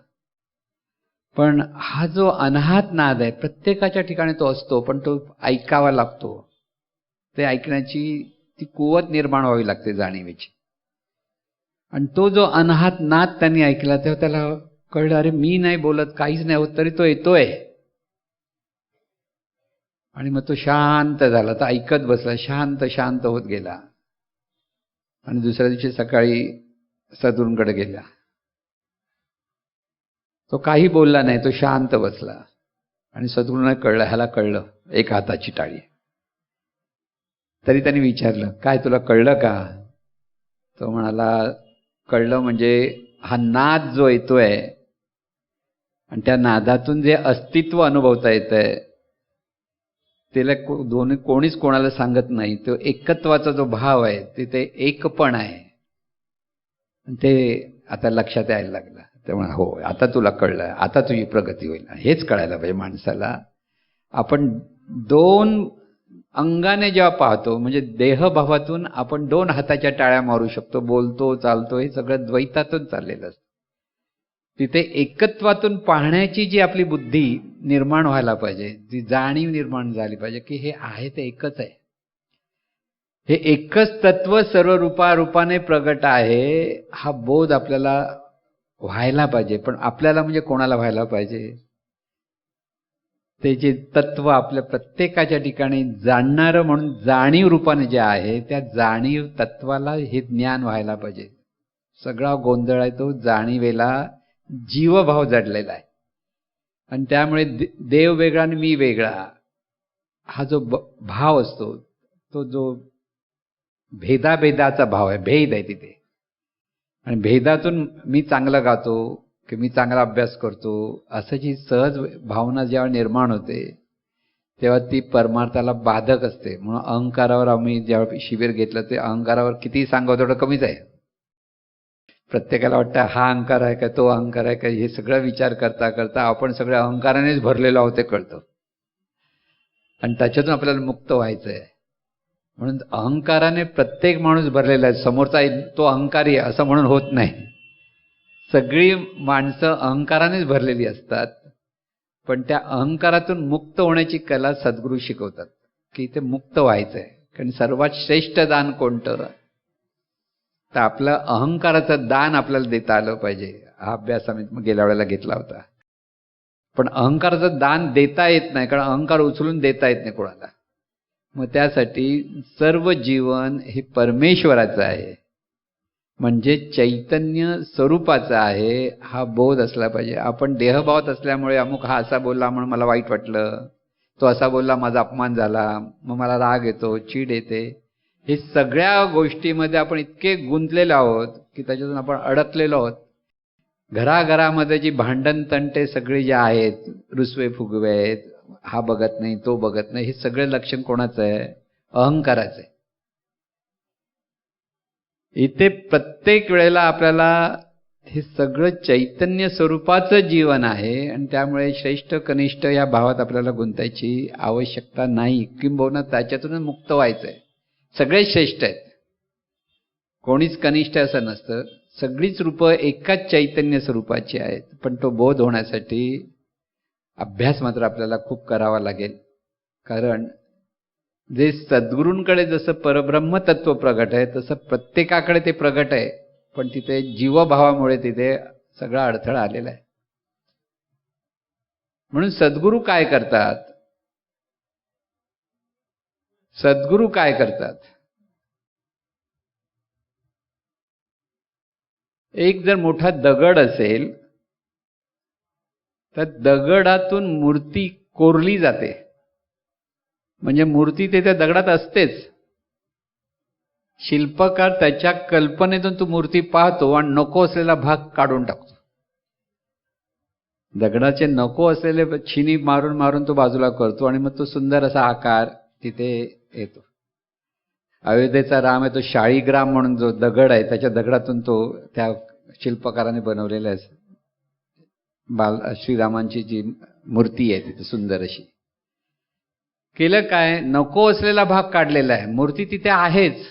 पण हा जो अनाहत नाद आहे, प्रत्येकाच्या ठिकाणी तो असतो, पण तो ऐकावा लागतो. ते ऐकण्याची ती कुवत निर्माण व्हावी लागते जाणीवेची. आणि तो जो अनाहत नाद त्यांनी ऐकला तेव्हा त्याला कळलं, अरे मी नाही बोलत, काहीच नाही होत, तरी तो येतोय. आणि मग तो शांत झाला, तर ऐकत बसला, शांत शांत होत गेला. आणि दुसऱ्या दिवशी सकाळी सद्गुरूंकडे गेला. तो काही बोलला नाही, तो शांत बसला. आणि सद्गुरूंना कळलं, ह्याला कळलं एक हाताची टाळी. तरी त्यांनी विचारलं, काय तुला कळलं का? तो म्हणाला, कळलं म्हणजे हा नाद जो येतोय आणि त्या नादातून जे अस्तित्व अनुभवता येतंय, त्याला कोणीच कोणाला सांगत नाही. तो एकत्वाचा जो भाव आहे, तिथे एकपण आहे. ते आता लक्षात यायला लागलं. त्यामुळे हो, आता तुला कळलं, आता तुझी प्रगती होईल. हेच कळायला पाहिजे माणसाला. आपण दोन अंगाने जेव्हा पाहतो, म्हणजे देहभावातून आपण दोन हाताच्या टाळ्या मारू शकतो, बोलतो, चालतो, हे सगळं द्वैतातून चाललेलं असतं. तिथे एकत्वातून पाहण्याची जी आपली बुद्धी निर्माण व्हायला पाहिजे, जी जाणीव निर्माण झाली पाहिजे की हे आहे ते एकच आहे, हे एकच तत्व सर्व रूपाने प्रगट आहे, हा बोध आपल्याला व्हायला पाहिजे. पण आपल्याला म्हणजे कोणाला व्हायला पाहिजे? ते जे तत्व आपल्या प्रत्येकाच्या ठिकाणी जाणणारं म्हणून जाणीव रूपाने जे आहे, त्या जाणीव तत्वाला हे ज्ञान व्हायला पाहिजे. सगळा गोंधळ आहे तो जाणीवेला जीवभाव जडलेला आहे. आणि त्यामुळे देव वेगळा आणि मी वेगळा हा जो भाव असतो, तो जो भेदाभेदाचा भाव आहे, भेद आहे तिथे. आणि भेदातून मी चांगलं गातो की मी चांगला अभ्यास करतो, असं जी सहज भावना जेव्हा निर्माण होते तेव्हा ती परमार्थाला बाधक असते. म्हणून अहंकारावर आम्ही जेव्हा शिबिर घेतलं, ते अहंकारावर किती सांगावं तेवढं कमीच आहे. प्रत्येकाला वाटतं हा अहंकार आहे का, तो अहंकार आहे का, हे सगळं विचार करता करता आपण सगळ्या अहंकारानेच भरलेलो आहोत ते कळतं. आणि त्याच्यातून आपल्याला मुक्त व्हायचं आहे. म्हणून अहंकाराने प्रत्येक माणूस भरलेला आहे. समोरचा तो अहंकारी आहे असं म्हणून होत नाही. सगळी माणसं अहंकारानेच भरलेली असतात. पण त्या अहंकारातून मुक्त होण्याची कला सद्गुरू शिकवतात की ते मुक्त व्हायचं आहे. कारण सर्वात श्रेष्ठ दान कोणतं? तर आपलं अहंकाराचं दान आपल्याला देता आलं पाहिजे. हा अभ्यास आम्ही गेल्या वेळेला घेतला होता. पण अहंकाराचं दान देता येत नाही, कारण अहंकार उचलून देता येत नाही कोणाला. मग त्यासाठी सर्व जीवन हे परमेश्वराचं आहे, म्हणजे चैतन्य स्वरूपाचं आहे, हा बोध असला पाहिजे. आपण देहभावात असल्यामुळे अमुक हा असा बोलला म्हणून मला वाईट वाटलं, तो असा बोलला माझा अपमान झाला, मग मला राग येतो, चीड येते. हे सगळ्या गोष्टीमध्ये आपण इतके गुंतलेलो आहोत की त्याच्यातून आपण अडकलेलो आहोत. घराघरामध्ये जी भांडण तंटे सगळे जे आहेत, रुसवे फुगवे आहेत, हा बघत नाही, तो बघत नाही, हे सगळे लक्षण कोणाचं आहे? अहंकाराचं आहे. इथे प्रत्येक वेळेला आपल्याला हे सगळं चैतन्य स्वरूपाचं जीवन आहे. आणि त्यामुळे श्रेष्ठ कनिष्ठ या भावात आपल्याला गुंतायची आवश्यकता नाही, किंबहुना त्याच्यातूनच मुक्त व्हायचं आहे. सगळे श्रेष्ठ आहेत, कोणीच कनिष्ठ असं नसतं. सगळीच रूपं एकाच चैतन्य स्वरूपाची आहेत. पण तो बोध होण्यासाठी अभ्यास मात्र आपल्याला खूप करावा लागेल. कारण जे सद्गुरूंकडे जसं परब्रह्म तत्व प्रगट आहे, तसं प्रत्येकाकडे ते प्रगट आहे. पण तिथे जीवभावामुळे तिथे सगळा अडथळा आलेला आहे. म्हणून सद्गुरू काय करतात? सद्गुरू काय करतात? एक जर मोठा दगड असेल तर दगडातून मूर्ती कोरली जाते, म्हणजे मूर्ती ते त्या दगडात असतेच. शिल्पकार त्याच्या कल्पनेतून तो मूर्ती पाहतो आणि नको असलेला भाग काढून टाकतो. दगडाचे नको असलेले छिनी मारून मारून तो बाजूला करतो आणि मग तो सुंदर असा आकार तिथे येतो. अयोध्येचा राम आहे तो शाळीग्राम म्हणून जो दगड आहे, त्याच्या दगडातून तो त्या शिल्पकाराने बनवलेला आहे. श्रीरामांची जी मूर्ती आहे तिथे सुंदर अशी. केलं काय? नको असलेला भाग काढलेला आहे, मूर्ती तिथे आहेच.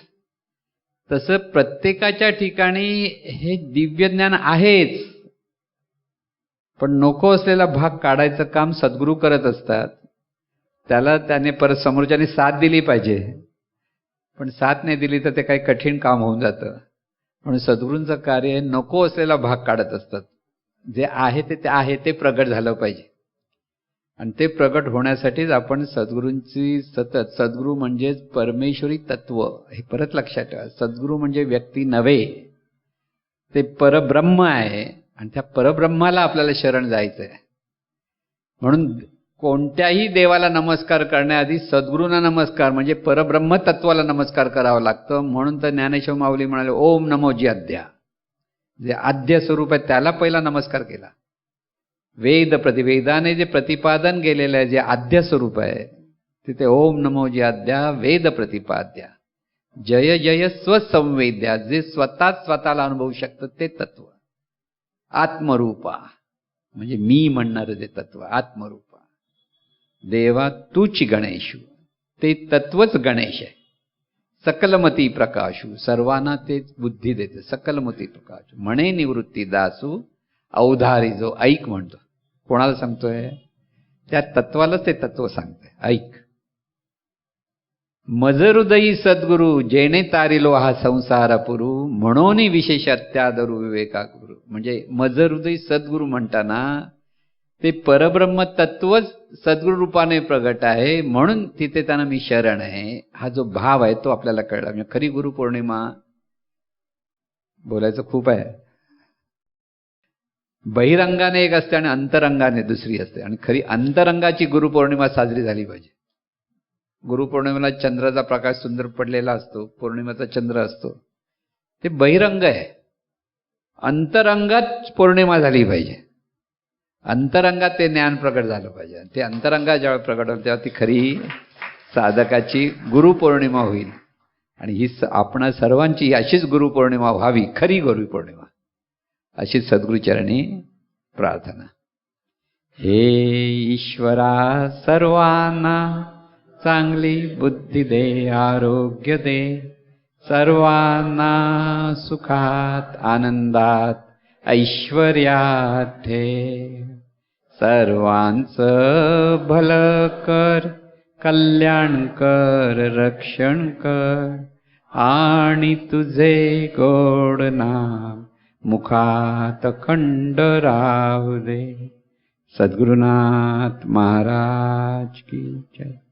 तसं प्रत्येकाच्या ठिकाणी हे दिव्य ज्ञान आहेच, पण नको असलेला भाग काढायचं काम सद्गुरू करत असतात. त्याने परत समोरच्याने साथ दिली पाहिजे, पण साथ नाही दिली तर ते काही कठीण काम होऊन जातं. म्हणून सद्गुरूंचं कार्य नको असलेला भाग काढत असतात. जे आहे ते आहे ते प्रगट झालं पाहिजे. आणि ते प्रगट होण्यासाठीच आपण सद्गुरूंची सतत, सद्गुरू म्हणजेच परमेश्वरी तत्व, हे परत लक्षात ठेवा. सद्गुरू म्हणजे व्यक्ती नव्हे, ते परब्रह्म आहे. आणि त्या परब्रह्माला आपल्याला शरण जायचं आहे. म्हणून कोणत्याही देवाला नमस्कार करण्याआधी सद्गुरूंना नमस्कार म्हणजे परब्रह्म तत्वाला नमस्कार करावा लागतं. म्हणून तर ज्ञानेश्वर माऊली म्हणाले ओम नमो जी अद्या, जे आद्य स्वरूप आहे त्याला पहिला नमस्कार केला. वेदाने जे प्रतिपादन केलेलं आहे, जे आद्य स्वरूप आहे, तिथे ओम नमो जी अद्या वेद प्रतिपाद्या. जय जय स्वसंवेद्या, जे स्वतःच स्वतःला अनुभवू शकतं ते तत्व. आत्मरूपा म्हणजे मी म्हणणारं जे तत्व, आत्मरूपा. देवा तूच गणेशू, ते तत्वच गणेश आहे. सकलमती प्रकाशू, सर्वांना तेच बुद्धी देते. सकलमती प्रकाशू म्हणे निवृत्ती दासू, अवधारी जो. ऐक म्हणतो. कोणाला सांगतोय? त्या तत्वालाच ते तत्व सांगतंय. ऐक. मज हृदयी सद्गुरु, जेणे तारिलो हा संसार पुरू, म्हणून विशेष अत्यादरू विवेका गुरु. म्हणजे मज हृदयी सद्गुरु म्हणताना ते परब्रह्म तत्वच सद्गुरु रूपाने प्रगट आहे, म्हणून तिथे त्यांना मी शरण आहे. हा जो भाव आहे तो आपल्याला कळला. म्हणजे खरी गुरुपौर्णिमा, बोलायचं खूप आहे. बहिरंगाने एक असते आणि अंतरंगाने दुसरी असते. आणि खरी अंतरंगाची गुरुपौर्णिमा साजरी झाली पाहिजे. गुरुपौर्णिमेला चंद्राचा प्रकाश सुंदर पडलेला असतो, पौर्णिमेचा चंद्र असतो. ते बहिरंग आहे. अंतरंगात पौर्णिमा झाली पाहिजे. अंतरंगात ते ज्ञान प्रकट झालं पाहिजे. ते अंतरंगात ज्यावेळी प्रकट होईल तेव्हा ती खरी साधकाची गुरुपौर्णिमा होईल. आणि ही आपणा सर्वांची अशीच गुरुपौर्णिमा व्हावी, खरी गुरुपौर्णिमा, अशी सद्गुरुचरणी प्रार्थना. हे ईश्वरा सर्वांना चांगली बुद्धी दे, आरोग्य दे, सर्वांना सुखात आनंदात ऐश्वर्यात ठेव. सर्वांचं भलं कर, कल्याण कर, रक्षण कर, आणि तुझे गोड नाम मुखात खंड राहू दे. सद्गुरुनाथ महाराज की जय.